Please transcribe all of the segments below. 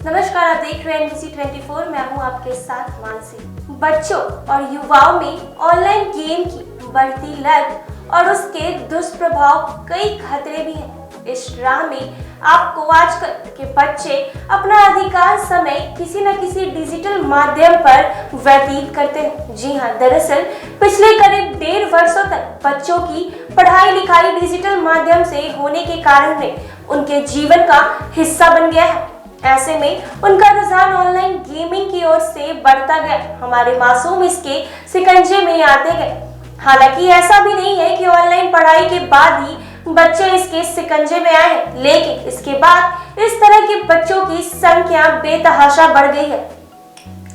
नमस्कार, आप देख रहे हैं NBC 24। मैं हूं आपके साथ मानसी। बच्चों और युवाओं में ऑनलाइन गेम की बढ़ती लत और उसके दुष्प्रभाव कई खतरे भी हैं। इस राह में आपको आजकल के बच्चे अपना अधिकांश समय किसी न किसी डिजिटल माध्यम पर व्यतीत करते हैं। जी हाँ, दरअसल पिछले करीब 1.5 वर्षों तक बच्चों की पढ़ाई लिखाई डिजिटल माध्यम से होने के कारण में उनके जीवन का हिस्सा बन गया है। ऐसे में उनका रुझान ऑनलाइन गेमिंग की ओर से बढ़ता गया। हमारे मासूम इसके शिकंजे में आते गए। हालांकि ऐसा भी नहीं है कि ऑनलाइन पढ़ाई के बाद ही बच्चे इसके शिकंजे में आए हैं, लेकिन इसके बाद इस तरह के बच्चों की संख्या बेतहाशा बढ़ गई है।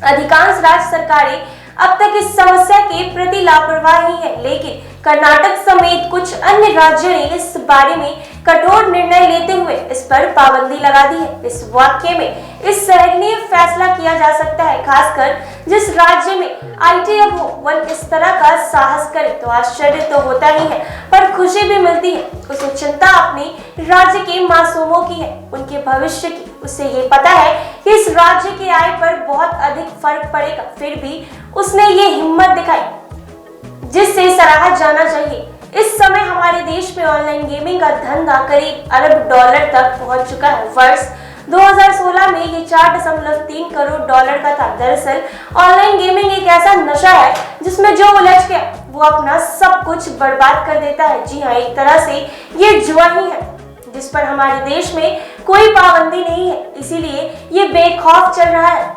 अधिकांश राज्य सरकारें अब तक इस समस्या के प्रति लापरवाह ही है, लेकिन कर्नाटक समेत कुछ अन्य राज्यों ने इस बारे में कठोर निर्णय लेते हुए इस पर पाबंदी लगा दी है। इस वाक्य में इस सराहनीय फैसला किया जा सकता है, खासकर जिस राज्य में IT अब वन इस तरह का साहस करे तो आश्चर्य तो होता ही है, पर खुशी भी मिलती है। उसे चिंता अपने राज्य के मासूमों की है, उनके भविष्य की। उसे ये पता है कि इस राज्य की आय पर बहुत अधिक फर्क पड़ेगा, फिर भी उसने ये हिम्मत दिखाई जिससे सराहा जाना चाहिए। इस समय हमारे देश में ऑनलाइन गेमिंग का धंधा करीब $1 अरब तक पहुंच चुका है। वर्ष 2016 में ये $4.3 करोड़ का था। दरअसल ऑनलाइन गेमिंग एक ऐसा नशा है जिसमें जो उलझ गया वो अपना सब कुछ बर्बाद कर देता है। जी हाँ, एक तरह से ये जुआ ही है जिस पर हमारे देश में कोई पाबंदी नहीं है, इसीलिए ये बेखौफ चल रहा है।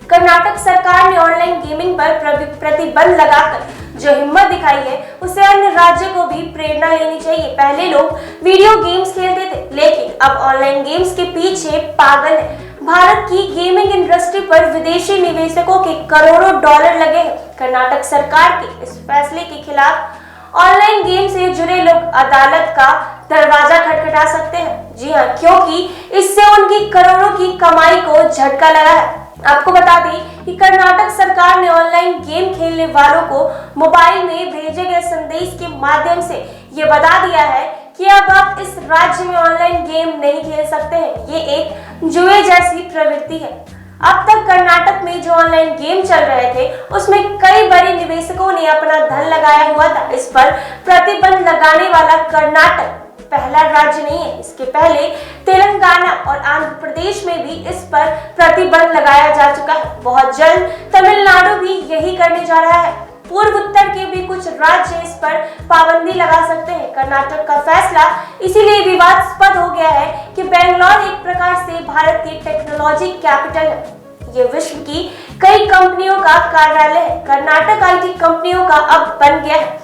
कर्नाटक सरकार ने ऑनलाइन गेमिंग पर प्रतिबंध लगाकर जो हिम्मत दिखाई है उसे अन्य राज्यों को भी प्रेरणा लेनी चाहिए। पहले लोग वीडियो गेम्स खेलते थे, लेकिन अब ऑनलाइन गेम्स के पीछे पागल है। भारत की गेमिंग इंडस्ट्री पर विदेशी निवेशकों के करोड़ों डॉलर लगे हैं। कर्नाटक सरकार के इस फैसले के खिलाफ ऑनलाइन गेम से जुड़े लोग अदालत का दरवाजा खटखटा सकते हैं। जी हाँ, क्योंकि इससे उनकी करोड़ों की कमाई को झटका लगा है। आपको बता दें कि कर्नाटक सरकार ने ऑनलाइन गेम खेलने वालों को मोबाइल में भेजे गए संदेश के माध्यम से ये बता दिया है कि अब आप इस राज्य में ऑनलाइन गेम नहीं खेल सकते हैं। ये एक जुए जैसी प्रवृत्ति है। अब तक कर्नाटक में जो ऑनलाइन गेम चल रहे थे उसमें कई बड़े निवेशकों ने अपना धन लगाया हुआ था। इस पर प्रतिबंध लगाने वाला कर्नाटक पहला राज्य नहीं है। इसके पहले तेलंगाना और आंध्र प्रदेश में भी इस पर प्रतिबंध लगाया जा चुका है। बहुत जल्द तमिलनाडु भी यही करने जा रहा है। पूर्व उत्तर के भी कुछ राज्य इस पर पाबंदी लगा सकते हैं। कर्नाटक का फैसला इसीलिए विवादास्पद हो गया है कि बेंगलुरु एक प्रकार से भारत की टेक्नोलॉजी कैपिटल है। ये विश्व की कई कंपनियों का कार्यालय है। कर्नाटक IT कंपनियों का अब बन गया है।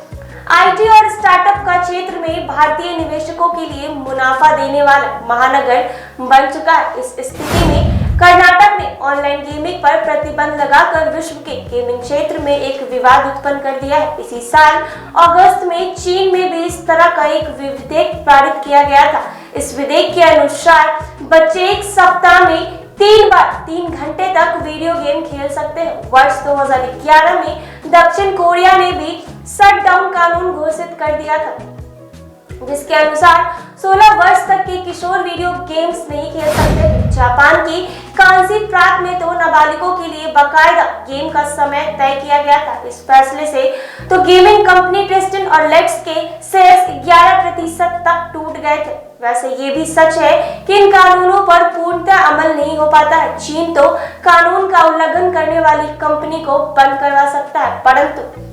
IT और स्टार्टअप का क्षेत्र में भारतीय निवेशकों के लिए मुनाफा देने वाला महानगर बन चुका है। इस स्थिति में कर्नाटक ने ऑनलाइन गेमिंग पर प्रतिबंध लगाकर विश्व के गेमिंग क्षेत्र में एक विवाद उत्पन्न कर दिया है। इसी साल अगस्त में चीन में भी इस तरह का एक विधेयक पारित किया गया था। इस विधेयक के अनुसार बच्चे एक सप्ताह में 3 बार 3 घंटे तक वीडियो गेम खेल सकते हैं। वर्ष 2011 में दक्षिण कोरिया ने भी शटडाउन कानून घोषित कर दिया था, जिसके अनुसार 16 वर्ष तक के किशोर वीडियो गेम्स नहीं खेल सकते थे। जापान की कांसी प्रांत में तो नाबालिगों के लिए बाकायदा गेम का समय तय किया गया था। इस फैसले से तो गेमिंग कंपनी टेस्टिन और लेट्स के शेयर्स 11% तक टूट गए थे। वैसे ये भी सच है कि इन कानूनों पर पूर्णतः अमल नहीं हो पाता है। चीन तो कानून का उल्लंघन करने वाली कंपनी को बंद करवा सकता है, परंतु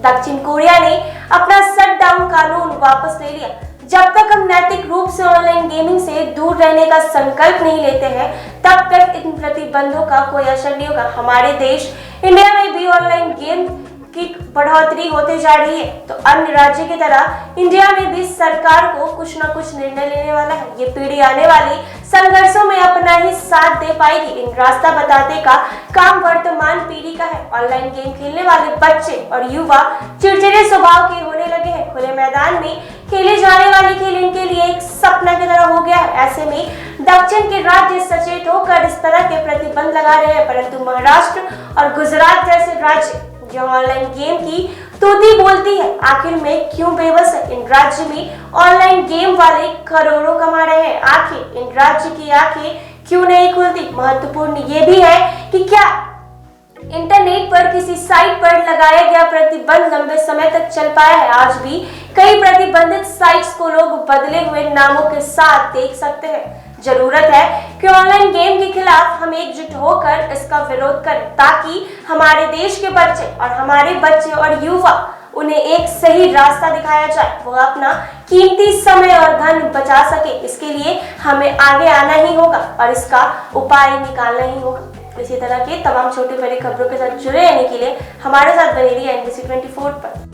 दक्षिण कोरिया ने अपना शटडाउन कानून वापस ले लिया। जब तक हम नैतिक रूप से ऑनलाइन गेमिंग से दूर रहने का संकल्प नहीं लेते हैं, तब तक इन प्रतिबंधों का कोई असर नहीं होगा। हमारे देश इंडिया में भी ऑनलाइन गेम की बढ़ोतरी होते जा रही है, तो अन्य राज्य की तरह इंडिया में भी सरकार को कुछ न कुछ निर्णय लेने वाला है। ये पीढ़ी आने वाली संघर्षों में अपना ही साथ दे पाएगी। इन रास्ता बताने का काम वर्तमान पीढ़ी का है। ऑनलाइन गेम खेलने वाले बच्चे और युवा चिड़चिड़े स्वभाव के होने लगे हैं। खुले मैदान में खेले जाने वाले खेल इनके लिए एक सपना की तरह हो गया है। ऐसे में दक्षिण के राज्य सचेत होकर इस तरह के प्रतिबंध लगा रहे हैं, परंतु महाराष्ट्र और गुजरात जैसे राज्य जो ऑनलाइन गेम की तूती बोलती है, आखिर में क्यों बेबस है। इन राज्य में ऑनलाइन गेम वाले करोड़ों कमा रहे हैं। आखिर इन राज्य की आंखें क्यों नहीं खुलती। महत्वपूर्ण ये भी है कि क्या इंटरनेट पर किसी साइट पर लगाया गया प्रतिबंध लंबे समय तक चल पाया है। आज भी कई प्रतिबंधित साइट्स को लोग बदले हुए नामों के साथ देख सकते हैं। जरूरत है कि ऑनलाइन गेम के खिलाफ हम एकजुट होकर इसका विरोध करें, ताकि हमारे देश के बच्चे और हमारे बच्चे और युवा उन्हें एक सही रास्ता दिखाया जाए, वो अपना कीमती समय और धन बचा सके। इसके लिए हमें आगे आना ही होगा और इसका उपाय निकालना ही होगा। इसी तरह के तमाम छोटे बड़े खबरों के साथ जुड़े रहने के लिए हमारे साथ बने रहिए NBC 24 पर।